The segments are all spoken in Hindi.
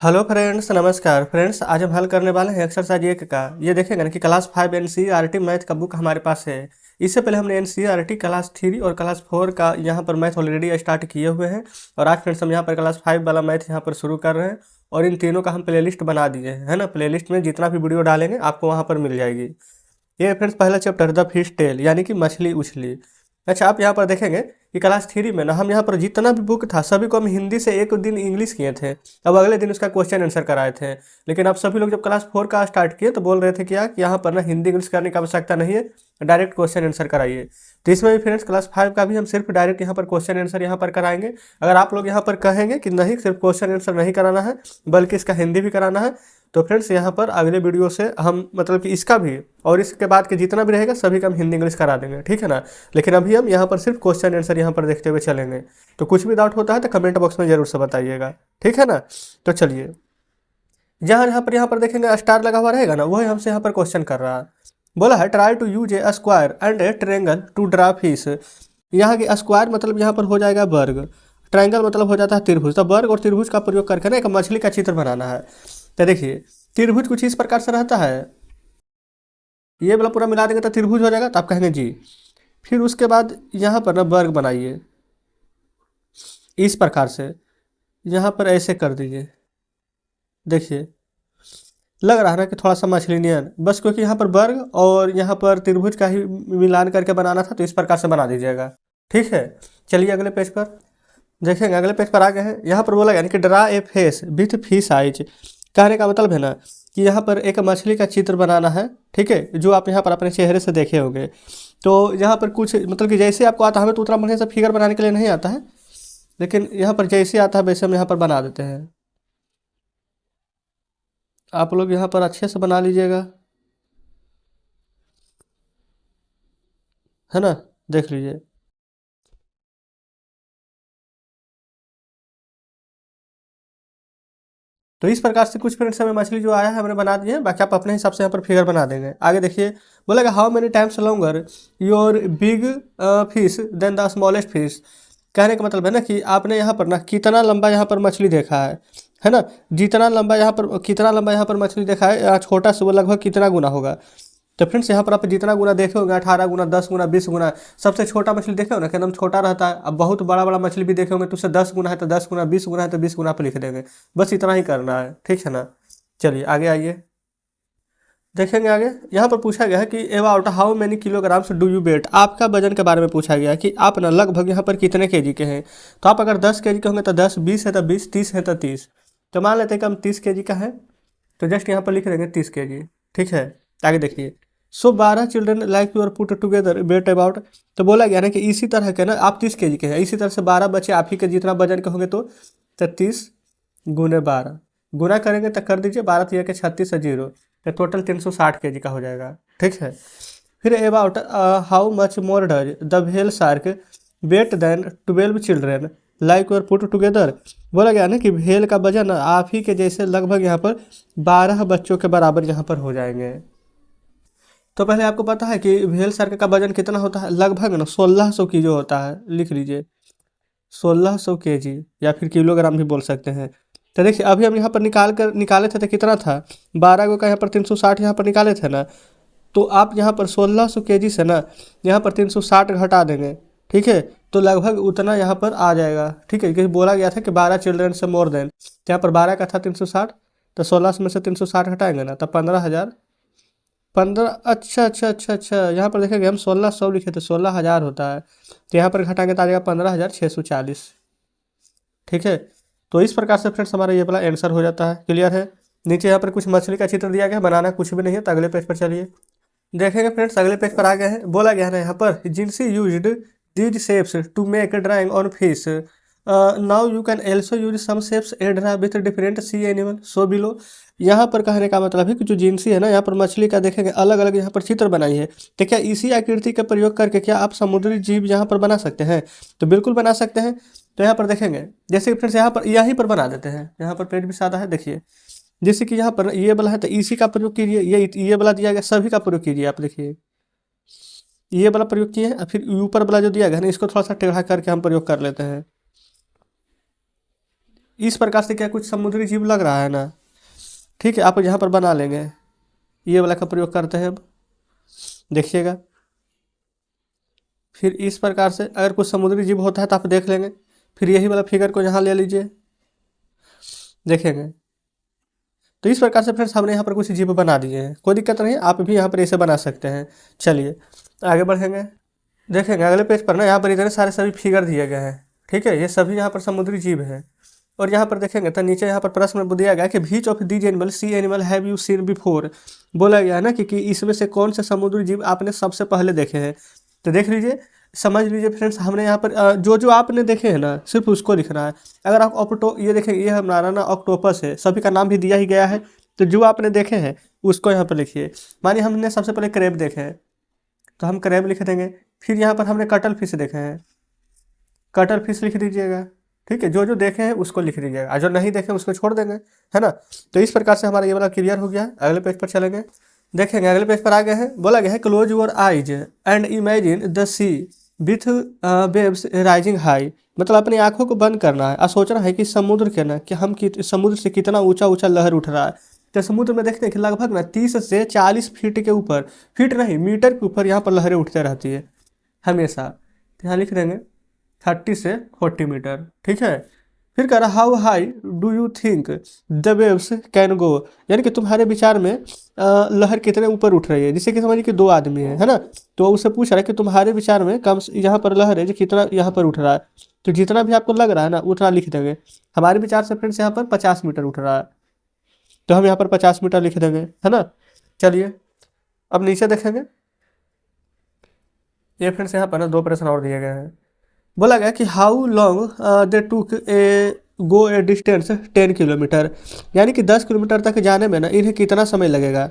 हेलो फ्रेंड्स, नमस्कार फ्रेंड्स। आज हम हल करने वाले हैं एक्सरसाइज 1 का। ये देखेंगे ना कि क्लास 5 एनसीईआरटी मैथ का बुक हमारे पास है। इससे पहले हमने एनसीईआरटी क्लास 3 और क्लास 4 का यहाँ पर मैथ ऑलरेडी स्टार्ट किए हुए हैं। और आज फ्रेंड्स हम यहाँ पर क्लास 5 वाला मैथ यहाँ पर शुरू कर रहे हैं। और इन तीनों का हम प्लेलिस्ट बना दिए हैं, है ना। प्लेलिस्ट में जितना भी वीडियो डालेंगे आपको वहाँ पर मिल जाएगी। ये फ्रेंड्स पहला चैप्टर द फिश टेल यानी कि मछली उछली। अच्छा, आप यहाँ पर देखेंगे कि क्लास 3 में ना हम यहाँ पर जितना भी बुक था सभी को हम हिंदी से एक दिन इंग्लिश किए थे। अब अगले दिन उसका क्वेश्चन आंसर कराए थे। लेकिन अब सभी लोग जब क्लास 4 का स्टार्ट किए तो बोल रहे थे कि यहाँ पर ना हिंदी इंग्लिश करने की आवश्यकता नहीं है, डायरेक्ट क्वेश्चन आंसर कराइए। तो इसमें भी फ्रेंड्स क्लास 5 का भी हम सिर्फ डायरेक्ट यहाँ पर क्वेश्चन आंसर यहाँ पर कराएंगे। अगर आप लोग यहाँ पर कहेंगे कि नहीं, सिर्फ क्वेश्चन आंसर नहीं कराना है बल्कि इसका हिंदी भी कराना है, तो फ्रेंड्स यहाँ पर अगले वीडियो से हम मतलब कि इसका भी और इसके बाद के जितना भी रहेगा सभी का हम हिंदी इंग्लिश करा देंगे, ठीक है ना। लेकिन अभी हम यहाँ पर सिर्फ क्वेश्चन आंसर यहाँ पर देखते हुए चलेंगे। तो कुछ भी डाउट होता है तो कमेंट बॉक्स में जरूर से बताइएगा, ठीक है ना। तो चलिए, जहाँ यहाँ पर देखेंगे स्टार लगा हुआ रहेगा ना, वही हमसे यहाँ पर क्वेश्चन कर रहा है। बोला है try to use a square and a triangle to draw fish. यहाँ की स्क्वायर मतलब यहाँ पर हो जाएगा वर्ग, ट्रायंगल मतलब हो जाता है त्रिभुज। तो वर्ग और त्रिभुज का प्रयोग करके ना एक मछली का चित्र बनाना है। तो देखिए, त्रिभुज कुछ इस प्रकार से रहता है, ये वाला पूरा मिला देंगे तो त्रिभुज हो जाएगा। तो आप कहेंगे जी। फिर उसके बाद यहाँ पर ना वर्ग बनाइए इस प्रकार से, यहाँ पर ऐसे कर दीजिए। देखिए, लग रहा है ना कि थोड़ा सा मछली नियन, बस क्योंकि यहाँ पर वर्ग और यहाँ पर त्रिभुज का ही मिलान करके बनाना था तो इस प्रकार से बना दीजिएगा, ठीक है। चलिए अगले पेज पर देखेंगे। अगले पेज पर आ गए हैं। यहाँ पर बोला यानी कि draw a face with fish eyes. कहने का मतलब है ना कि यहाँ पर एक मछली का चित्र बनाना है, ठीक है, जो आप यहाँ पर अपने चेहरे से देखे होंगे। तो यहाँ पर कुछ मतलब कि जैसे आपको आता है, हमें तो उतना बढ़िया से फिगर बनाने के लिए नहीं आता है, लेकिन यहाँ पर जैसे आता है वैसे हम यहाँ पर बना देते हैं। आप लोग यहाँ पर अच्छे से बना लीजिएगा, है ना। देख लीजिए। तो इस प्रकार से कुछ फ्रेंड्स हमें मछली जो आया है हमने बना दिए हैं। बाकी आप अपने हिसाब से यहाँ पर फिगर बना देंगे। आगे देखिए, बोलेगा how many times longer your big fish than the smallest fish. कहने का मतलब है ना कि आपने यहाँ पर ना कितना लंबा यहाँ पर मछली देखा है ना। जितना लंबा यहाँ पर कितना लंबा यहाँ पर मछली देखा है, छोटा से वो लगभग कितना गुना होगा। तो फ्रेंड्स यहाँ पर आप जितना गुना देखे होंगे, 18 गुना, 10 गुना, 20 गुना। सबसे छोटा मछली देखे हो ना कि एकदम छोटा रहता है। अब बहुत बड़ा बड़ा मछली भी देखे होंगे तो उससे 10 गुना है तो 10 गुना, 20 गुना है तो 20 गुना आप लिख देंगे। बस इतना ही करना है, ठीक है ना। चलिए आगे आइए, देखेंगे आगे। यहाँ पर पूछा गया है कि about how many kilograms do you weigh. आपका वजन के बारे में पूछा गया है कि आप ना लगभग यहाँ पर कितने केजी के हैं। तो आप अगर 10 केजी के होंगे तो 10, 20 है तो 20, 30 है तो 30। तो मान लेते हैं कि हम 30 केजी का है, तो जस्ट यहाँ पर लिख देंगे 30 केजी, ठीक है। आगे देखिए, so 12 children like you're put together weigh about. तो बोला गया ना कि इसी तरह के ना आप 30 केजी के हैं, इसी तरह से 12 बच्चे आप ही के जितना वजन के होंगे तो 30 गुने 12 गुना करेंगे तो कर दीजिए 12 तिया के 36 से 0, तो टोटल 360 केजी का हो जाएगा, ठीक है। फिर about how much more does the whale shark weigh than 12 children like you're put together. बोला गया ना कि व्हेल का वजन आप ही के जैसे लगभग यहाँ पर 12 बच्चों के बराबर यहाँ पर हो जाएंगे। तो पहले आपको पता है कि व्हेल शार्क का वजन कितना होता है, लगभग ना 1600 किलो होता है। लिख लीजिए 1600 केजी या फिर किलोग्राम भी बोल सकते हैं। तो देखिए, अभी हम यहाँ पर निकाले थे तो कितना था, 12 को का यहाँ पर 360 यहाँ पर निकाले थे ना। तो आप यहाँ पर 1600 केजी से ना यहाँ पर 360 घटा देंगे, ठीक है। तो लगभग उतना यहाँ पर आ जाएगा, ठीक है। क्योंकि बोला गया था कि 12 चिल्ड्रन से मोर देन, तो यहाँ पर 12 का था 360, तो 16 में से 360 घटाएंगे ना तो 15,000। 15, अच्छा अच्छा अच्छा अच्छा, यहाँ पर देखेंगे हम 1600 लिखे थे, 16,000 होता है। तो यहाँ पर घटाएंगे तो आ जाएगा 15,640, ठीक है। तो इस प्रकार से फ्रेंड्स हमारा ये वाला आंसर हो जाता है। क्लियर है। नीचे यहाँ पर कुछ मछली का चित्र दिया गया है, बनाना कुछ भी नहीं है। तो अगले पेज पर चलिए, देखेंगे फ्रेंड्स। अगले पेज पर आ गए हैं। बोला गया है यहाँ पर Jincy used these shapes to make drawing on fish, now you can also use some shapes a draw with different sea animal so below. यहाँ पर कहने का मतलब है कि जो जिनसी है ना, यहाँ पर मछली का देखेंगे अलग अलग यहाँ पर चित्र बनाई है। तो क्या इसी आकृति का प्रयोग करके क्या आप समुद्री जीव यहाँ पर बना सकते हैं? तो बिल्कुल बना सकते हैं। तो यहाँ पर देखेंगे, जैसे कि फ्रेंड्स यहाँ पर यहीं पर बना देते हैं। यहाँ पर पेज भी सादा है, देखिए। जैसे कि यहाँ पर ये वाला है तो इसी का प्रयोग कीजिए, ये वाला दिया गया सभी का प्रयोग कीजिए। आप देखिए, ये वाला प्रयोग किए हैं, फिर ऊपर वाला जो दिया गया है ना, इसको थोड़ा सा टेढ़ा करके हम प्रयोग कर लेते हैं। इस प्रकार से क्या कुछ समुद्री जीव लग रहा है ना। ठीक है, आप यहाँ पर बना लेंगे, ये वाला का प्रयोग करते हैं अब, देखिएगा। फिर इस प्रकार से अगर कुछ समुद्री जीव होता है तो आप देख लेंगे, फिर यही वाला फिगर को यहाँ ले लीजिए, देखेंगे। तो इस प्रकार से फ्रेंड्स हमने यहाँ पर कुछ जीव बना दिए हैं, कोई दिक्कत नहीं है, आप भी यहाँ पर ऐसे बना सकते हैं। चलिए आगे बढ़ेंगे, देखेंगे अगले पेज पर ना, यहाँ पर इतने सारे सभी फिगर दिए गए हैं। ठीक है, ये सभी यहाँ पर समुद्री जीव हैं। और यहाँ पर देखेंगे तो नीचे यहाँ पर प्रश्न में दिया गया कि which of these animal sea animal have you seen before, बोला गया है ना कि इसमें से कौन से समुद्री जीव आपने सबसे पहले देखे हैं। तो देख लीजिए, समझ लीजिए फ्रेंड्स, हमने यहाँ पर जो जो आपने देखे हैं ना सिर्फ उसको लिखना है। अगर आप ये देखेंगे, ये हमारा ना ऑक्टोपस है, सभी का नाम भी दिया ही गया है, तो जो आपने देखे हैं उसको यहाँ पर लिखिए। मानिए हमने सबसे पहले क्रैब देखे हैं तो हम क्रैब लिख देंगे। फिर यहाँ पर हमने कटल फिश देखे हैं, कटल फिश लिख दीजिएगा। ठीक है, जो जो देखे हैं उसको लिख दीजिएगा, और जो नहीं देखे उसको छोड़ देंगे, है ना। तो इस प्रकार से हमारा ये वाला क्लियर हो गया है। अगले पेज पर चलेंगे, देखेंगे अगले पेज पर आ गए हैं। बोला गया है close your eyes and imagine the sea with waves rising high, मतलब अपनी आंखों को बंद करना है और सोचना है कि समुद्र के ना, कि हम समुद्र से कितना ऊंचा ऊंचा लहर उठ रहा है। तो समुद्र में देखते हैं कि लगभग ना 30 से 40 फीट के ऊपर, फीट नहीं मीटर के ऊपर यहाँ पर लहरें उठते रहती है हमेशा। तो यहाँ लिख देंगे 30 से 40 मीटर। ठीक है, फिर कह रहा how high do you think the waves can go, यानी कि तुम्हारे विचार में लहर कितने ऊपर उठ रही है। जैसे कि समझिए कि दो आदमी है ना, तो उससे पूछ रहा है कि तुम्हारे विचार में कम यहाँ पर लहर है जो कितना यहाँ पर उठ रहा है। तो जितना भी आपको लग रहा है ना उतना लिख देंगे। हमारे विचार से फ्रेंड्स यहाँ पर 50 मीटर उठ रहा है, तो हम यहाँ पर 50 मीटर लिख देंगे, है ना। चलिए अब नीचे देखेंगे, ये फ्रेंड्स यहाँ पर ना दो प्रश्न और दिए गए हैं। बोला गया कि हाउ लॉन्ग दे टूक गो ए डिस्टेंस 10 किलोमीटर, यानी कि 10 किलोमीटर तक जाने में ना इन्हें कितना समय लगेगा।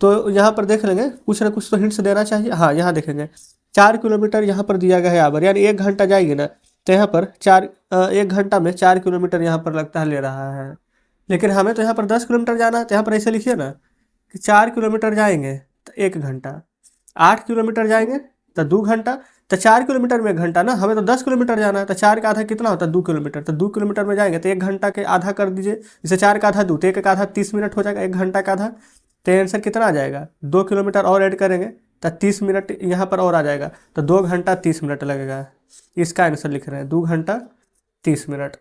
तो यहाँ पर देख लेंगे, कुछ ना कुछ तो हिंट्स देना चाहिए। हाँ, यहाँ देखेंगे 4 किलोमीटर यहाँ पर दिया गया है आवर, यानी 1 घंटा जाएगी ना, तो यहाँ पर 1 घंटा में 4 किलोमीटर यहाँ पर लगता है ले रहा है। लेकिन हमें तो यहाँ पर 10 किलोमीटर जाना है, तो यहाँ पर ऐसे लिखिए ना कि 4 किलोमीटर जाएंगे तो 1 घंटा, 8 किलोमीटर जाएंगे तो 2 घंटा, तो 4 किलोमीटर में 1 घंटा ना, हमें तो 10 किलोमीटर जाना है, तो 4 का आधा कितना होता है 2 किलोमीटर, तो 2 किलोमीटर में जाएंगे तो 1 घंटा के आधा कर दीजिए। जैसे 4 का आधा 2, तो 1 का आधा 30 मिनट हो जाएगा, 1 घंटा का आधा। तो आंसर कितना आ जाएगा, 2 किलोमीटर और ऐड करेंगे तो 30 मिनट यहाँ पर और आ जाएगा, तो 2 घंटा 30 मिनट लगेगा। इसका आंसर लिख रहे हैं 2 घंटा 30 मिनट।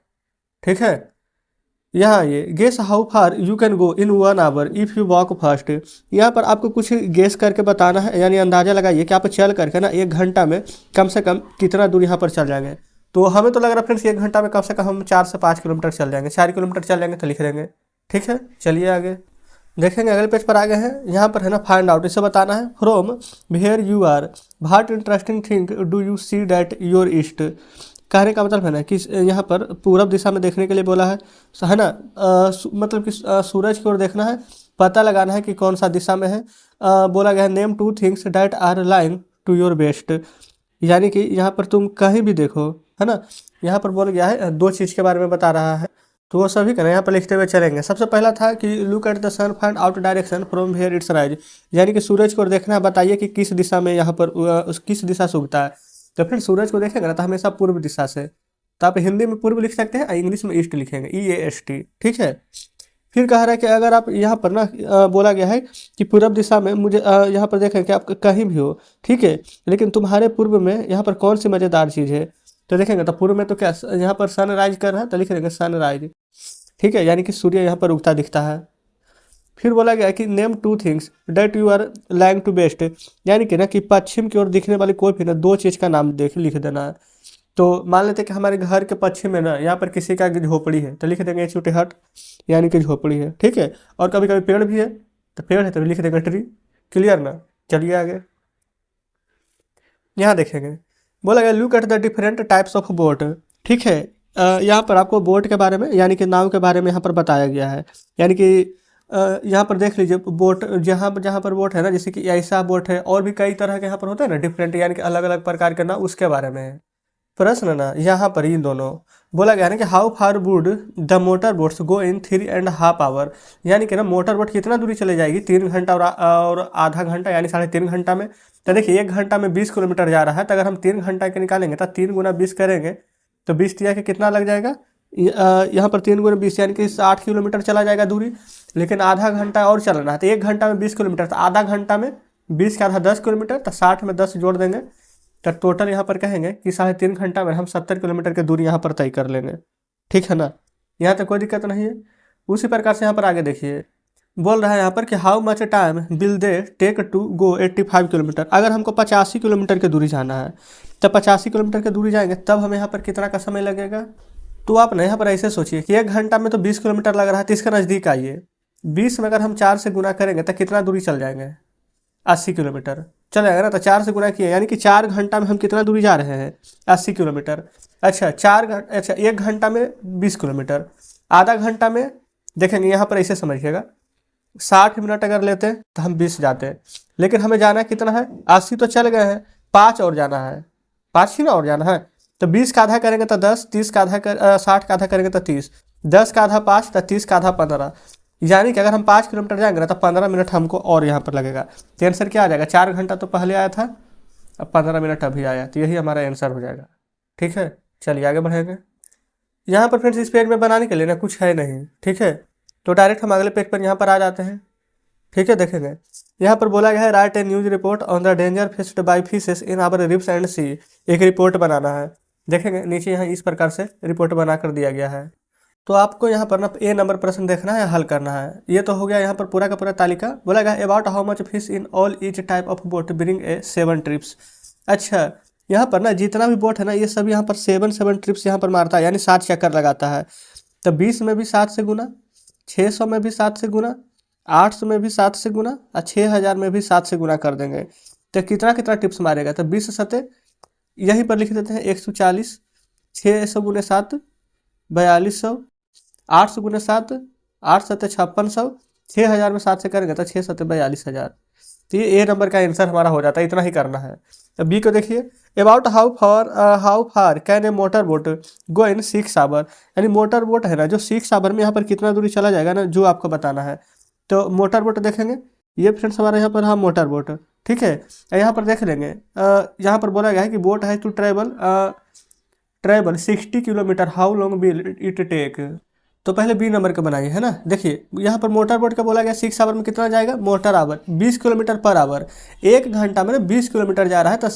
ठीक है, यहाँ ये guess how far you can go in 1 hour if you walk fast, यहाँ पर आपको कुछ गेस करके बताना है, यानी अंदाज़ा लगाइए कि आप चल करके ना 1 घंटा में कम से कम कितना दूर यहाँ पर चल जाएंगे। तो हमें तो लग रहा है फ्रेंड्स 1 घंटा में कम से कम हम 4 से 5 किलोमीटर चल जाएंगे, 4 किलोमीटर चल जाएंगे तो लिख देंगे। ठीक है, चलिए आगे देखेंगे, अगले पेज पर आ गए हैं। यहाँ पर है ना फाइंड आउट, इसे बताना है from where you are what interesting thing do you see that your east, कहने का मतलब है ना कि यहाँ पर पूरब दिशा में देखने के लिए बोला है ना। मतलब कि सूरज की ओर देखना है, पता लगाना है कि कौन सा दिशा में है। बोला गया है name 2 things that are lying to your west, यानी कि यहाँ पर तुम कहीं भी देखो, है ना। यहाँ पर बोला गया है 2 चीज़ के बारे में बता रहा है, तो वो सभी का यहाँ पर लिखते हुए चलेंगे। सबसे पहला था कि look at the sun find out direction from where its rise, यानी कि सूरज की ओर देखना है, बताइए कि किस दिशा में यहाँ पर किस दिशा से उगता है। तो फिर सूरज को देखेंगे ना तो हमेशा पूर्व दिशा से, तो आप हिंदी में पूर्व लिख सकते हैं, इंग्लिश में ईस्ट लिखेंगे EAST। ठीक है, फिर कह रहा है कि अगर आप यहाँ पर ना बोला गया है कि पूर्व दिशा में मुझे यहाँ पर देखें कि आप कहीं भी हो, ठीक है, लेकिन तुम्हारे पूर्व में यहाँ पर कौन सी मज़ेदार चीज़ है। तो देखेंगे तो पूर्व में तो क्या यहाँ पर सनराइज कर रहा है, तो लिख देंगे सनराइज। ठीक है, यानी कि सूर्य यहाँ पर उगता दिखता है। फिर बोला गया कि name 2 things that you are lying to west, यानी कि ना कि पश्चिम की ओर दिखने वाली कोई भी ना 2 चीज़ का नाम लिख देना है। तो मान लेते हैं कि हमारे घर के पश्चिम में ना यहाँ पर किसी का झोपड़ी है, तो लिख देंगे छोटे हट, यानी कि झोपड़ी है। ठीक है, और कभी कभी पेड़ भी है, तो पेड़ है तो लिख देंगे ट्री। क्लियर ना, चलिए आगे यहाँ देखेंगे। बोला गया look at the different types of boat. ठीक है, यहाँ पर आपको बोट के बारे में यानी कि नाव के बारे में यहाँ पर बताया गया है, यानी कि यहाँ पर देख लीजिए बोट, जहाँ पर बोट है ना, जैसे कि ऐसा बोट है, और भी कई तरह के यहाँ पर होते हैं ना डिफरेंट, यानी कि अलग अलग प्रकार के नाव, उसके बारे में है प्रश्न ना। यहाँ पर इन दोनों बोला गया है ना कि how far would the motor boats go in 3.5 hour, यानी कि ना मोटर बोट कितना दूरी चले जाएगी 3 घंटा और आधा घंटा, यानी 3.5 घंटा में। तो देखिए 1 घंटा में 20 किलोमीटर जा रहा है, तो अगर हम 3 घंटा के निकालेंगे तो 3 गुना 20 करेंगे तो 20 तिया के कितना लग जाएगा यहाँ पर 3 × 20 यानी कि 60 किलोमीटर चला जाएगा दूरी, लेकिन आधा घंटा और चलना है। तो 1 घंटा में 20 किलोमीटर, तो आधा घंटा में 20 का आधा 10 किलोमीटर, तो 60 में 10 जोड़ देंगे, तो टोटल यहाँ पर कहेंगे कि 3.5 घंटा में हम 70 किलोमीटर की दूरी यहाँ पर तय कर लेंगे। ठीक है ना, यहाँ तक कोई दिक्कत नहीं है। उसी प्रकार से यहाँ पर आगे देखिए, बोल रहा है यहाँ पर कि how much time will they take to go 85 kilometre. अगर हमको 85 किलोमीटर की दूरी जाना है, तब 85 किलोमीटर की दूरी जाएंगे, तब हमें यहाँ पर कितना का समय लगेगा। तो आप ना यहाँ पर ऐसे सोचिए कि 1 घंटा में तो 20 किलोमीटर लग रहा है, तो इसका नज़दीक आइए, 20 में अगर हम 4 से गुना करेंगे तो कितना दूरी चल जाएंगे, 80 किलोमीटर चल जाएगा ना। तो 4 से गुना किए यानी कि 4 घंटा में हम कितना दूरी जा रहे हैं, 80 किलोमीटर। अच्छा 1 घंटा में 20 किलोमीटर, आधा घंटा में देखेंगे यहाँ पर ऐसे समझिएगा, 60 मिनट अगर लेते हैं तो हम 20 जाते हैं, लेकिन हमें जाना कितना है, 80 तो चल गए हैं, 5 और जाना है, 5 ही ना और जाना है। तो 20 का आधा करेंगे तो 10, 30 का आधा 60 का आधा करेंगे तो 30, 10 का आधा 5, तो 30 का आधा 15, यानी कि अगर हम 5 किलोमीटर जाएंगे ना तो 15 मिनट हमको और यहाँ पर लगेगा। तो आंसर क्या आ जाएगा, 4 घंटा तो पहले आया था, अब 15 मिनट अभी आया, तो यही हमारा आंसर हो जाएगा। ठीक है, चलिए आगे बढ़ेंगे। यहाँ पर फ्रेंड्स इस पेज में बनाने के लिए ना कुछ है नहीं, ठीक है, तो डायरेक्ट हम अगले पेज पर यहाँ पर आ जाते हैं। ठीक है, देखेंगे यहाँ पर बोला गया है right a news report on the danger faced by fishes in our rivers and sea. एक रिपोर्ट बनाना है, देखेंगे नीचे यहाँ इस प्रकार से रिपोर्ट बना कर दिया गया है। तो आपको यहाँ पर ना ए नंबर प्रश्न देखना है, हल करना है। ये तो हो गया यहाँ पर पूरा का पूरा तालिका। बोला गया about how much fish in all each type of boat bring a 7 trips. अच्छा यहाँ पर ना जितना भी बोट है ना, ये सब यहाँ पर 7 ट्रिप्स यहाँ पर मारता है, यानी 7 चक्कर लगाता है। तो 20 में भी 7 से गुना, 600 में भी 7 से गुना, 800 में भी 7 से गुना, और 6000 में भी 7 से गुना कर देंगे। तो कितना कितना टिप्स मारेगा, तो 20 सते यहीं पर लिख देते हैं 140, 600 गुने 7 4200, 800 गुने 7 8 सते 5600, 6000 में 7 से करेंगे तो 6 सते 42000। तो ये ए नंबर का आंसर हमारा हो जाता है, इतना ही करना है। तो बी को देखिए about how far can a motor boat go in 6 hour. यानी मोटर बोट है ना जो 6 आवर में यहाँ पर कितना दूरी चला जाएगा ना, जो आपको बताना है। तो मोटर बोट देखेंगे, ये फ्रेंड्स हमारा यहाँ पर हाँ मोटर बोट, ठीक है। यहाँ पर देख लेंगे, यहाँ पर बोला गया है कि बोट है to travel 60 kilometre, how long will it take. तो पहले बी नंबर का बनाइए, है ना। देखिए यहाँ पर मोटर बोट का बोला गया 6 आवर में कितना जाएगा, motor hour 20 kilometre per hour, 1 घंटा में 20 किलोमीटर जा रहा है, तो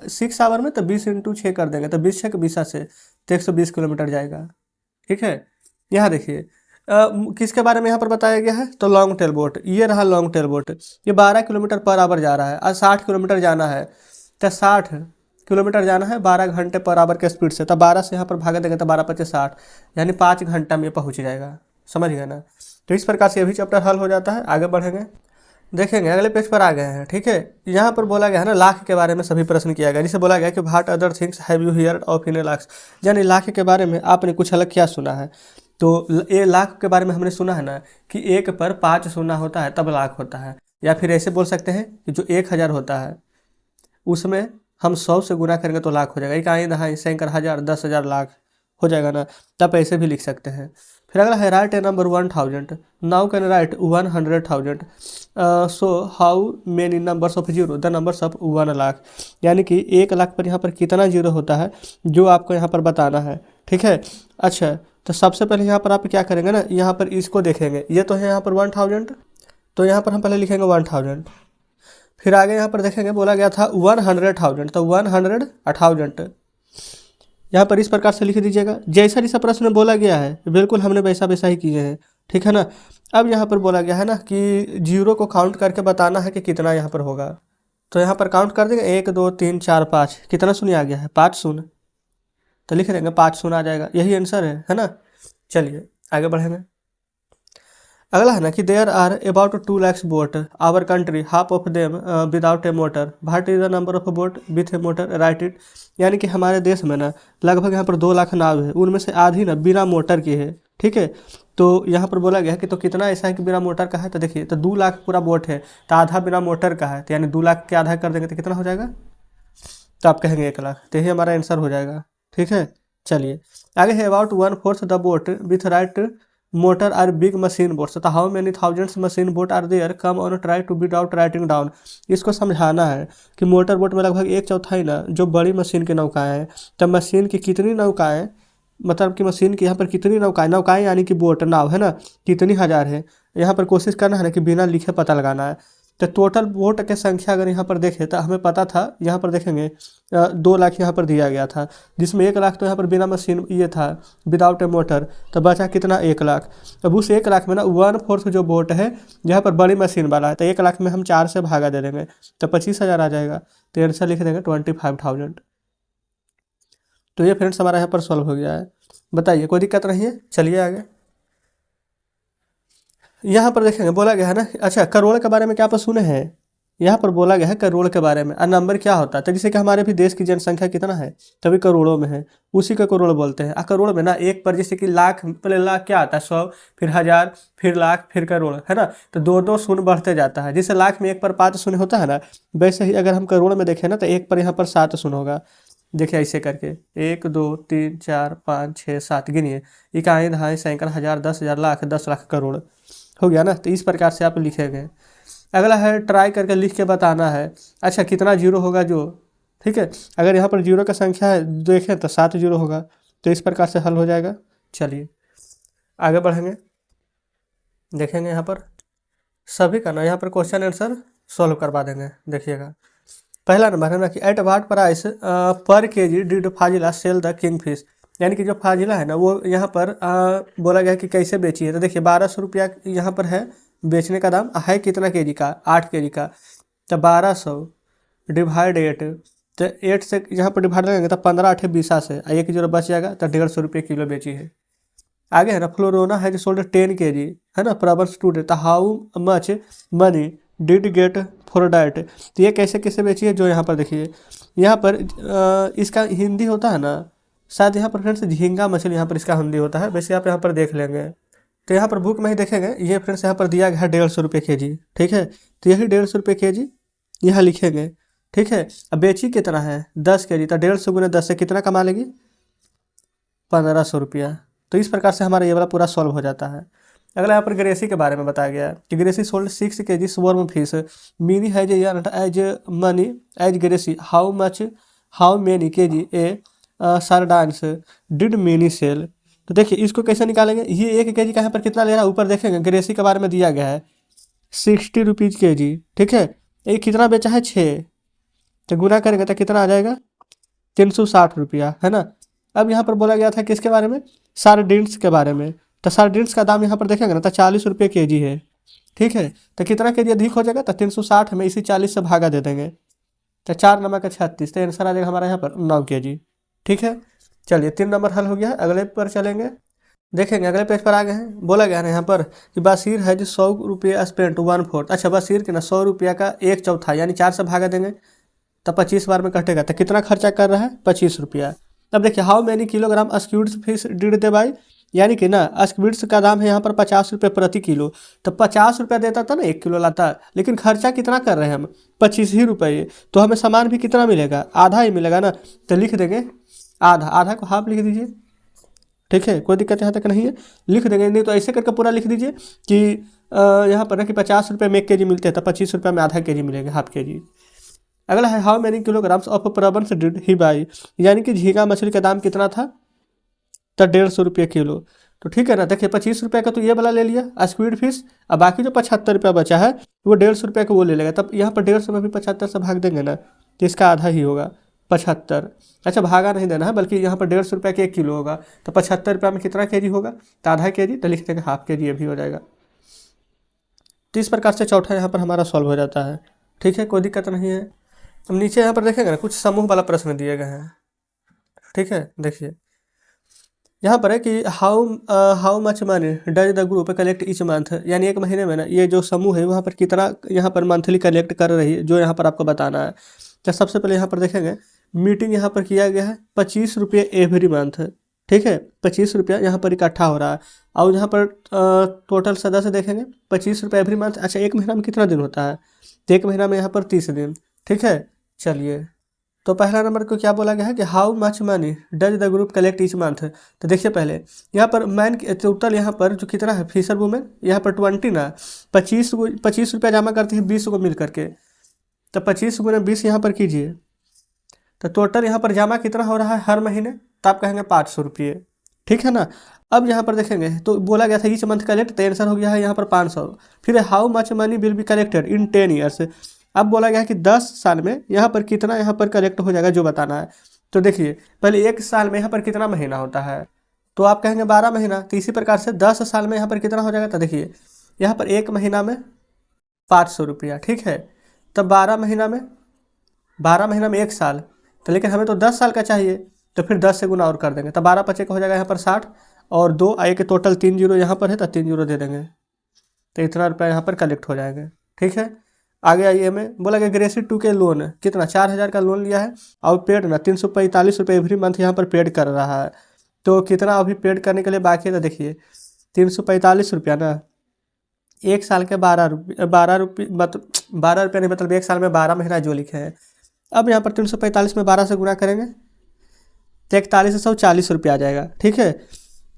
6 आवर में तो 20 × 6 कर देंगे, तो 20 6 20 से तो 120 किलोमीटर जाएगा। ठीक है, यहाँ देखिए किसके बारे में यहाँ पर बताया गया है, तो लॉन्ग टेल बोट। ये रहा लॉन्ग टेल बोट, ये 12 किलोमीटर पर आवर जा रहा है और 60 किलोमीटर जाना है, तो 60 किलोमीटर जाना है 12 घंटे पर आवर के स्पीड से। तो 12 से यहाँ पर भागा देंगे तो 12 × 5 = 60, यानी 5 घंटा में पहुँच जाएगा। समझ गए ना। तो इस प्रकार से ये भी चैप्टर हल हो जाता है। आगे बढ़ेंगे, देखेंगे अगले पेज पर आ गए हैं। ठीक है, यहाँ पर बोला गया है ना लाख के बारे में सभी प्रश्न किया गया, जिसे बोला गया कि what other things have you heard of in a lake. यानी लाख के बारे में आपने कुछ अलग क्या सुना है। तो ये लाख के बारे में हमने सुना है ना कि 1 पर 5 शून्य होता है तब लाख होता है, या फिर ऐसे बोल सकते हैं कि जो 1000 होता है उसमें हम 100 से गुना करेंगे तो लाख हो जाएगा। एक आई दहाई सैकड़ हज़ार 10,000 लाख हो जाएगा ना, तब ऐसे भी लिख सकते हैं। फिर अगला है right A number 1000, now can write 100,000, so how many numbers of zero the numbers of 1 lakh. यानी कि 1 लाख पर यहाँ पर कितना जीरो होता है जो आपको यहाँ पर बताना है। ठीक है, अच्छा तो सबसे पहले यहाँ पर आप क्या करेंगे ना, यहाँ पर इसको देखेंगे, ये तो है यहाँ पर 1000, तो यहाँ पर हम पहले लिखेंगे 1000। फिर आगे यहाँ पर देखेंगे बोला गया था 100,000, तो 100,000 यहाँ पर इस प्रकार से लिख दीजिएगा। जैसा जैसा प्रश्न बोला गया है बिल्कुल हमने वैसा वैसा ही किए हैं। ठीक है ना। अब यहाँ पर बोला गया है ना कि जीरो को काउंट करके बताना है कि कितना यहाँ पर होगा, तो यहाँ पर काउंट कर देंगे 1 2 3 4 5, कितना शून्य आ गया है, 5 शून्य, तो लिख देंगे 5 शून्य आ जाएगा, यही आंसर है ना। चलिए आगे बढ़ेंगे। अगला है ना कि there are about 2 lakhs boat our country, half of them without a motor, what is the number of boat with a motor, right it. यानी कि हमारे देश में ना लगभग यहाँ पर 2 लाख नाव है, उनमें से आधी ना बिना मोटर की है। ठीक है, तो यहाँ पर बोला गया है कि तो कितना ऐसा है कि बिना मोटर का है, तो देखिए तो 2 लाख पूरा बोट है, तो आधा बिना मोटर का है, तो यानी 2 लाख के आधा कर देंगे तो कितना हो जाएगा, तो आप कहेंगे 1 लाख, तो यही हमारा आंसर हो जाएगा। ठीक है, चलिए आगे है about 1/4 the boat with right motor or big machine boats, तो how many thousands machine boat are there, come on try to without writing down. इसको समझाना है कि मोटर बोट में लगभग 1/4 ना जो बड़ी मशीन की नौकाएं हैं, तब मशीन की कितनी नौकाएं मतलब कि मशीन की यहाँ पर कितनी नौकाएँ यानी कि बोट नाव है ना, कितनी हज़ार है। यहाँ पर कोशिश करना है ना कि बिना लिखे पता लगाना है। तो टोटल बोट की संख्या अगर यहाँ पर देखें तो हमें पता था, यहाँ पर देखेंगे 2 लाख यहाँ पर दिया गया था, जिसमें 1 लाख तो यहाँ पर बिना मशीन ये था, विदाउट ए मोटर। तो बचा कितना, 1 लाख। अब उस 1 लाख में ना 1/4 जो बोट है यहाँ पर बड़ी मशीन वाला है, तो 1 लाख में हम 4 से भागा दे देंगे तो 25,000 आ जाएगा। तो आंसर लिख देंगे 25,000। तो ये फ्रेंड्स हमारा यहाँ पर सॉल्व हो गया है। बताइए कोई दिक्कत नहीं है, चलिए आगे। यहाँ पर देखेंगे बोला गया है ना, अच्छा करोड़ के बारे में क्या आप सुने हैं। यहाँ पर बोला गया है करोड़ के बारे में, और नंबर क्या होता है, तो जैसे कि हमारे भी देश की जनसंख्या कितना है, तभी करोड़ों में है, उसी का करोड़ बोलते हैं। करोड़ में ना एक पर जैसे कि लाख, पहले लाख क्या आता है 100, फिर 1000, फिर लाख, फिर करोड़, है ना। तो 2-2 शून्य बढ़ते जाता है। जैसे लाख में एक पर 5 शून्य होता है ना, वैसे ही अगर हम करोड़ में देखें ना तो एक पर यहाँ पर 7 शून्य होगा। देखिए ऐसे करके 1 2 3 4 5 6 7 गिनिए, इकाई, दहाई, सैकड़ा, हज़ार, 10,000, लाख, 10 लाख, करोड़ हो गया ना। तो इस प्रकार से आप लिखेंगे। अगला है ट्राई करके लिख के बताना है। अच्छा कितना जीरो होगा जो, ठीक है, अगर यहाँ पर जीरो का संख्या है देखें तो 7 जीरो होगा। तो इस प्रकार से हल हो जाएगा। चलिए आगे बढ़ेंगे, देखेंगे यहाँ पर सभी का ना यहाँ पर क्वेश्चन आंसर सॉल्व करवा देंगे। देखिएगा पहला नंबर है ना कि at what price per KG did Fazila sell the king fish, यानी कि जो फाजिला है ना वो यहाँ पर बोला गया कि कैसे बेची है। तो देखिए 1200 रुपया यहाँ पर है बेचने का दाम, है कितना केजी का, 8 केजी का। तो 1200 डिवाइड 8, तो 8 से यहाँ पर डिवाइड करेंगे तो 15 8 20 से 1 जीरो बच जाएगा, तो 150 रुपये किलो बेची है। आगे है ना फ्लोरोना है जो सोल्ड 10 केजी, है ना, proper student, how much money did get for that. तो ये कैसे कैसे बेची है, जो यहाँ पर देखिए, यहाँ पर इसका हिंदी होता है ना, शायद यहाँ पर फ्रेंड्स झींगा मछली यहाँ पर इसका हिंदी होता है, वैसे आप यहाँ पर देख लेंगे। तो यहाँ पर बुक में ही देखेंगे, ये फ्रेंड्स यहाँ पर दिया गया है 150 रुपये केजी, ठीक है। तो यही 150 रुपये केजी यहाँ लिखेंगे, ठीक है। अब बेची कितना है, 10 केजी, तो 150 गुना 10 से कितना कमा लेगी, 1500 रुपया। तो इस प्रकार से हमारा ये वाला पूरा सॉल्व हो जाता है। अगला यहाँ पर ग्रेसी के बारे में बताया गया है कि Gracie sold 6 kg swarm fish, Mini has as money as Gracie, how many kg a sardines did Mini sell. तो देखिए इसको कैसे निकालेंगे, ये 1 केजी का यहाँ पर कितना ले रहा है, ऊपर देखेंगे ग्रेसी के बारे में दिया गया है 60 रुपीज़ केजी, ठीक है। ये कितना बेचा है, 6, तो गुना करेंगे तो कितना आ जाएगा, 360 रुपया, है ना। अब यहाँ पर बोला गया था किसके बारे में, सार्डिन्स के बारे में। तो सार्डिन्स का दाम यहाँ पर देखेंगे ना तो 40 रुपये केजी है, ठीक है। तो कितना केजी अधिक हो जाएगा, तो 360 में इसी 40 से भागा दे देंगे, तो 4 नमक 36, तो आंसर आ जाएगा हमारा यहाँ पर 9 केजी, ठीक है। चलिए 3 नंबर हल हो गया है। अगले पर चलेंगे, देखेंगे अगले पेज पर आ गए हैं। बोला गया है यहाँ पर कि बशीर है जो 100 रुपये स्पेंट 1/4। अच्छा बशीर के ना 100 रुपया का 1/4 यानी 4 से भागा देंगे तो 25 बार में कटेगा, तो कितना खर्चा कर रहा है, 25 रुपया। अब देखिए how many kilogram squids fish did they by, यानी कि ना स्क्विड्स का दाम है यहाँ पर 50 रुपये प्रति किलो। तो 50 रुपया देता था ना 1 किलो लाता, लेकिन खर्चा कितना कर रहे हैं हम, 25 ही रुपये। तो हमें सामान भी कितना मिलेगा, आधा ही मिलेगा ना। तो लिख देंगे आधा, आधा को हाफ लिख दीजिए, ठीक है, कोई दिक्कत यहाँ तक नहीं है, लिख देंगे। नहीं तो ऐसे करके पूरा लिख दीजिए कि यहाँ पर ना कि 50 रुपये में 1 केजी मिलते हैं, तो 25 रुपये में आधा केजी मिलेगा, हाफ केजी। अगला है how many kilograms of prawns did he by, यानी कि झींगा मछली का दाम कितना था, तो 150 रुपये किलो। तो ठीक है ना, देखिए 25 रुपये का तो ये वाला ले लिया स्क्विड फिश, अब बाकी जो 75 रुपया बचा है वो 150 रुपये का वो ले लेगा। तब यहाँ पर 150 में भी 75 से भाग देंगे ना, तो इसका आधा ही होगा 75। अच्छा भागा नहीं देना है, बल्कि यहाँ पर 150 रुपये का 1 किलो होगा, तो 75 रुपये में कितना केजी होगा, तो आधा केजी, तो लिख देंगे हाफ केजी, ये भी हो जाएगा। तो इस प्रकार से चौथा यहाँ पर हमारा सॉल्व हो जाता है, ठीक है, कोई दिक्कत नहीं है। अब नीचे यहाँ पर देखेंगे ना कुछ समूह वाला प्रश्न दिए गए हैं, ठीक है। देखिए यहाँ पर है कि how much money does the group collect each month, यानी 1 महीने में ना ये जो समूह है वहाँ पर कितना यहाँ पर मंथली कलेक्ट कर रही है, जो यहाँ पर आपको बताना है। तो सबसे पहले यहाँ पर देखेंगे मीटिंग यहाँ पर किया गया है 25 रुपये एवरी मंथ, ठीक है, 25 रुपया यहाँ पर इकट्ठा हो रहा है। और यहाँ पर टोटल सदस्य देखेंगे 25 रुपये एवरी मंथ। अच्छा 1 महीना में कितना दिन होता है, तो 1 महीना में यहाँ पर 30 दिन, ठीक है। चलिए तो पहला नंबर को क्या बोला गया है कि how much money does the group collect each month. तो देखिए पहले यहाँ पर मैन टोटल यहाँ पर जो कितना है फिशर वुमेन, यहाँ पर 20 ना 25 रुपया जमा करते हैं 20 को मिल करके, तो 25 गुना 20 यहाँ पर कीजिए, तो टोटल यहाँ पर जमा कितना हो रहा है हर महीने, तो आप कहेंगे 500 रुपये, ठीक है ना। अब यहाँ पर देखेंगे तो बोला गया था ईच मंथ कलेक्ट, तो आंसर हो गया है यहाँ पर 500। फिर how much money will be collected in 10 years. अब बोला गया है कि 10 साल में यहाँ पर कितना यहाँ पर कलेक्ट हो जाएगा, जो बताना है। तो देखिए पहले एक साल में यहाँ पर कितना महीना होता है, तो आप कहेंगे 12 महीना। तो इसी प्रकार से 10 साल में यहाँ पर कितना हो जाएगा, तो देखिए यहाँ पर एक महीना में 500 रुपया, ठीक है। तब 12 महीना में एक साल, तो लेकिन हमें तो 10 साल का चाहिए, तो फिर 10 से गुना और कर देंगे, तो 12 पचे का हो जाएगा यहाँ पर 60, और 2 आए के टोटल 3 जीरो यहाँ पर है, तो 3 जीरो दे देंगे, तो इतना रुपया यहाँ पर कलेक्ट हो जाएंगे, ठीक है। आगे आइए, हमें बोला गया ग्रेसी 2 के लोन कितना 4000 का लोन लिया है, और पेड ना 345 रुपये एवरी मंथ यहाँ पर पेड कर रहा है। तो कितना अभी पेड करने के लिए बाकी है, तो देखिए 345 रुपया ना, एक साल के 12 रुपये मतलब 12 रुपया नहीं, मतलब एक साल में 12 महीना जो लिखे हैं। अब यहाँ पर 345 में 12 से गुना करेंगे तो 4140 रुपया आ जाएगा, ठीक है।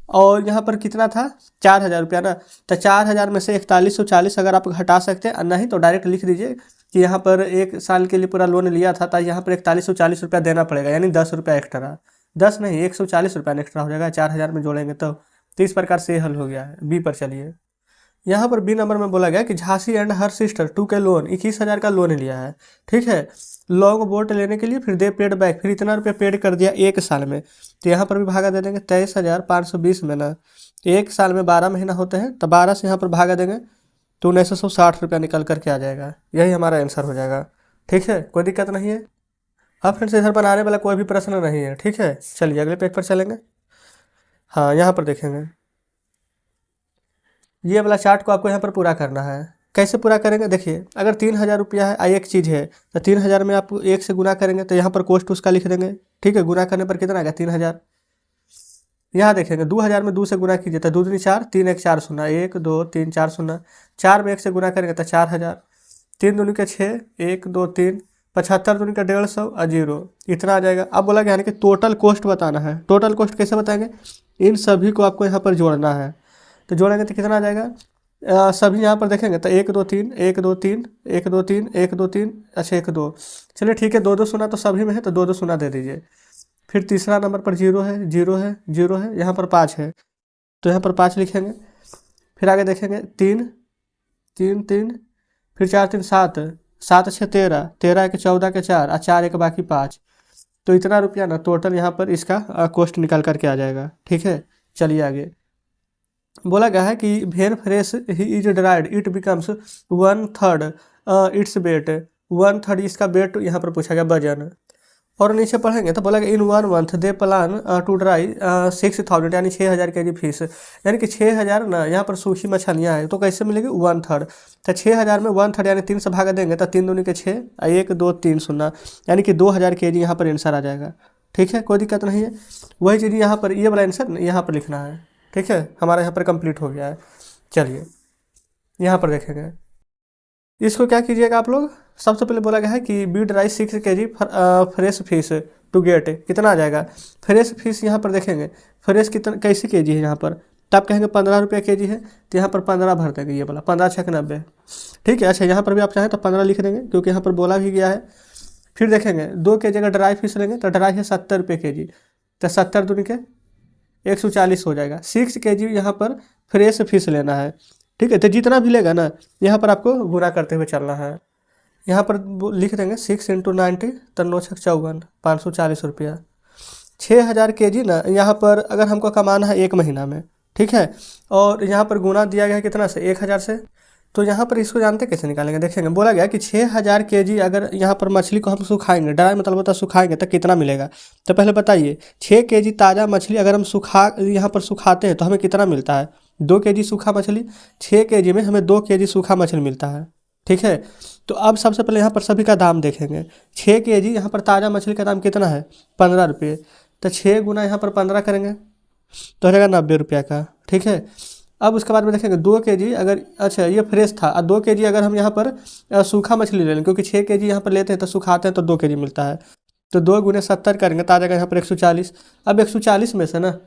और यहाँ पर कितना था 4000 रुपया ना, तो 4000 में से 4140 अगर आप घटा सकते हैं, नहीं तो डायरेक्ट लिख दीजिए कि यहाँ पर एक साल के लिए पूरा लोन लिया था, तो यहाँ पर 4140 रुपया देना पड़ेगा, यानी 10 रुपया एक्स्ट्रा, 10 नहीं 140 रुपया एक्स्ट्रा हो जाएगा 4000 में जोड़ेंगे तो इस प्रकार से हल हो गया है। बी पर चलिए, यहाँ पर बी नंबर में बोला गया कि झांसी एंड हर सिस्टर 2 के लोन 21,000 का लोन लिया है, ठीक है, लॉन्ग बोट लेने के लिए। फिर दे पेड बैक, फिर इतना रुपया पेड कर दिया एक साल में, तो यहाँ पर भी भागा दे देंगे 23,520 में ना, एक साल में 12 महीना होते हैं, तो 12 से यहाँ पर भागा देंगे तो 1960 रुपया निकल करके आ जाएगा। यही हमारा आंसर हो जाएगा, ठीक है, कोई दिक्कत नहीं है। अब फ्रेंड्स इधर बनाने वाला कोई भी प्रश्न नहीं है, ठीक है। चलिए अगले पेज पर चलेंगे। हाँ, यहाँ पर देखेंगे ये वाला चार्ट को आपको यहाँ पर पूरा करना है। कैसे पूरा करेंगे, देखिए अगर 3000 रुपया है, एक चीज़ है, तो 3000 में आप 1 से गुना करेंगे, तो यहाँ पर कॉस्ट उसका लिख देंगे, ठीक है। गुना करने पर कितना आएगा 3000। यहाँ देखेंगे 2000 में 2 से गुना कीजिए, तो 2 दूनी 4, 3 1 4 0, 1 2 3 4 0, 4 में 1 से गुना करेंगे तो 4000, 3 दूनी के 6, 1 2 3, 75 दूनी का 150 और 0, इतना आ जाएगा। अब बोला गया है कि टोटल कॉस्ट बताना है। टोटल कॉस्ट कैसे बताएंगे, इन सभी को आपको यहाँ पर जोड़ना है, तो जोड़ेंगे तो कितना आ जाएगा। सभी यहाँ पर देखेंगे तो 1 2 3 1 2 3 1 2 3 1 2 3, अच्छा 1 2, चलिए ठीक है, 2 2 शून्य तो सभी में है, तो 2 2 शून्य दे दीजिए। फिर तीसरा नंबर पर 0 है 0 है 0 है, यहाँ पर 5 है, तो यहाँ पर 5 लिखेंगे। फिर आगे देखेंगे 3 3 3, फिर 4 3 7, 7 6 13, 13 1 14 के 4 और 4 1 बाकी 5, तो इतना रुपया ना टोटल यहाँ पर इसका कॉस्ट निकल करके आ जाएगा, ठीक है। चलिए आगे बोला गया है कि when fresh he is dried it becomes 1/3 its weight, 1/3 इसका वेट यहाँ पर पूछा गया वजन। और नीचे पढ़ेंगे तो बोला गया in 1 month they plan to dry 6000 यानी 6000 kg फिश, यानी कि 6000 ना यहाँ पर सूखी मछलियाँ हैं, तो कैसे मिलेगी 1/3, तो 6000 में 1/3 यानी 3 से भागा देंगे तो 3 दूनी के 6 1 2 3 0, यानी कि 2000 kg यहाँ पर आंसर आ जाएगा, ठीक है, कोई दिक्कत नहीं है। वही चीज़ यहाँ पर ये वाला आंसर यहाँ पर लिखना है, ठीक है, हमारा यहाँ पर कंप्लीट हो गया है। चलिए यहाँ पर देखेंगे, इसको क्या कीजिएगा आप लोग, सबसे पहले बोला गया है कि beat rice 6 kg fresh fish to get, कितना आ जाएगा। फ्रेश फिश यहाँ पर देखेंगे फ्रेश कितना कैसे केजी है यहाँ पर, तो आप कहेंगे 15 रुपये kg है, तो यहाँ पर 15 भर देंगे, ये बोला 15 6 90, ठीक है। अच्छा यहाँ पर भी आप चाहें तो 15 लिख देंगे, क्योंकि यहाँ पर बोला भी गया है। फिर देखेंगे 2 kg अगर ड्राई फिश लेंगे तो ड्राई है 70 रुपये kg, तो 70 दूनी के 140 हो जाएगा। 6 kg यहाँ पर फ्रेश फिश लेना है, ठीक है, तो जितना भी लेगा ना यहाँ पर आपको गुना करते हुए चलना है। यहाँ पर लिख देंगे 6 × 90 तो 9 6 54, 540 रुपया। 6000 kg ना यहाँ पर अगर हमको कमाना है एक महीना में, ठीक है, और यहाँ पर गुना दिया गया है कितना से 1000 से, तो यहाँ पर इसको जानते कैसे निकालेंगे, देखेंगे बोला गया कि 6000 kg अगर यहाँ पर मछली को हम सुखाएंगे, ड्राई मतलब होता है सुखाएंगे, तो कितना मिलेगा। तो पहले बताइए 6 kg ताज़ा मछली अगर हम यहाँ पर सुखाते हैं तो हमें कितना मिलता है, 2 kg सूखा मछली, 6 kg में हमें 2 kg सूखा मछली मिलता है, ठीक है। तो अब सबसे पहले यहाँ पर सभी का दाम देखेंगे। 6 kg यहाँ पर ताज़ा मछली का दाम कितना है 15 रुपये, तो 6 गुना यहाँ पर 15 करेंगे तो हो जाएगा 90 रुपया का, ठीक है। अब उसके बाद में देखेंगे 2 kg अगर, अच्छा ये फ्रेश था, और 2 kg अगर हम यहाँ पर सूखा मछली ले लें, क्योंकि 6 kg यहाँ पर लेते हैं तो सुखाते हैं तो 2 kg मिलता है, तो 2 गुने 70 करेंगे तो आ जाएगा यहाँ पर 140। अब 140 में से ना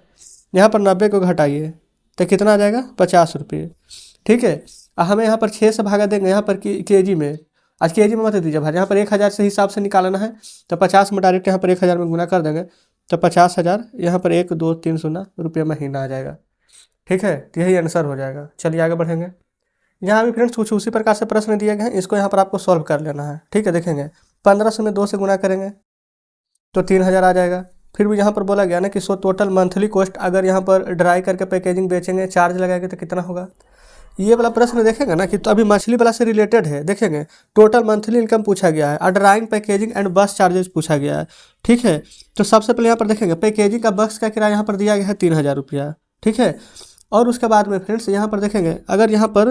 यहाँ पर 90 को घटाइए तो कितना आ जाएगा 50 रुपये, ठीक है। हमें यहाँ पर 6 से भागा देंगे यहाँ पर kg में, आज kg में मत दीजिए भाई, यहाँ पर 1000 से हिसाब से निकालना है, तो 50 में डायरेक्ट यहाँ पर 1000 में गुना कर देंगे तो 50,000 यहाँ पर 1,2,3 रुपये महीना आ जाएगा। ठीक है, तो यही आंसर हो जाएगा। चलिए आगे बढ़ेंगे। यहाँ भी फ्रेंड्स कुछ उसी प्रकार से प्रश्न दिए गए हैं, इसको यहाँ पर आपको सॉल्व कर लेना है। ठीक है, देखेंगे 1500 में 2 से गुना करेंगे तो 3,000 आ जाएगा। फिर भी यहाँ पर बोला गया ना कि सो टोटल मंथली कॉस्ट अगर यहाँ पर ड्राई करके पैकेजिंग बेचेंगे, चार्ज लगाएंगे तो कितना होगा। ये वाला प्रश्न देखेंगे ना कि तो अभी मछली वाला से रिलेटेड है। देखेंगे टोटल मंथली इनकम पूछा गया है और ड्राइंग पैकेजिंग एंड बस चार्जेस पूछा गया है। ठीक है, तो सबसे पहले यहाँ पर देखेंगे पैकेजिंग का बस का किराया यहाँ पर दिया गया है 3,000 रुपया। ठीक है, और उसके बाद में फ्रेंड्स यहाँ पर देखेंगे अगर यहाँ पर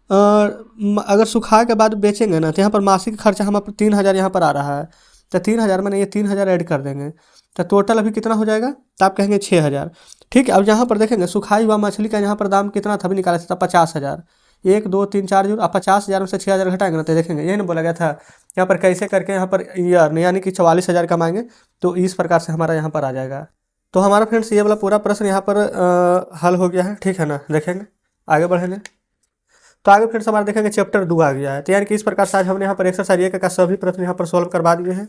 अगर सुखा के बाद बेचेंगे ना तो यहाँ पर मासिक खर्चा हम 3,000 यहाँ पर आ रहा है। तो 3,000 मैंने ये 3,000 ऐड कर देंगे तो टोटल अभी कितना हो जाएगा, तो आप कहेंगे 6,000। ठीक है, अब यहाँ पर देखेंगे सुखाई हुआ मछली का यहाँ पर दाम कितना था, अभी निकाला था 50,000। 1 2 3 4 जोड़, आप 50,000 में से 6,000 घटाएंगे ना तो देखेंगे यही ना बोला गया था यहाँ पर कैसे करके यहाँ पर ईयर यानी कि 44,000 कमाएंगे। तो इस प्रकार से हमारा यहाँ पर आ जाएगा। तो हमारा फ्रेंड्स ये वाला पूरा प्रश्न यहाँ पर हल हो गया है। ठीक है ना, देखेंगे आगे बढ़ेंगे। तो आगे फ्रेंड्स हमारा देखेंगे चैप्टर 2 आ गया है। तो यानी कि इस प्रकार से आज हमने यहाँ पर एक्सरसाइज 1 का सभी प्रश्न यहाँ पर सॉल्व करवा दिए हैं।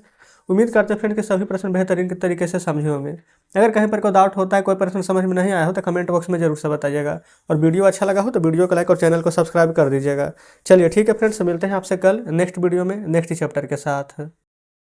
उम्मीद करते हैं फ्रेंड कि सभी प्रश्न बेहतरीन तरीके से समझे होंगे। अगर कहीं पर कोई डाउट होता है, कोई प्रश्न समझ में नहीं आया हो तो कमेंट बॉक्स में जरूर से बताइएगा। और वीडियो अच्छा लगा हो तो वीडियो को लाइक और चैनल को सब्सक्राइब कर दीजिएगा। चलिए ठीक है फ्रेंड्स, मिलते हैं आपसे कल नेक्स्ट वीडियो में नेक्स्ट चैप्टर के साथ।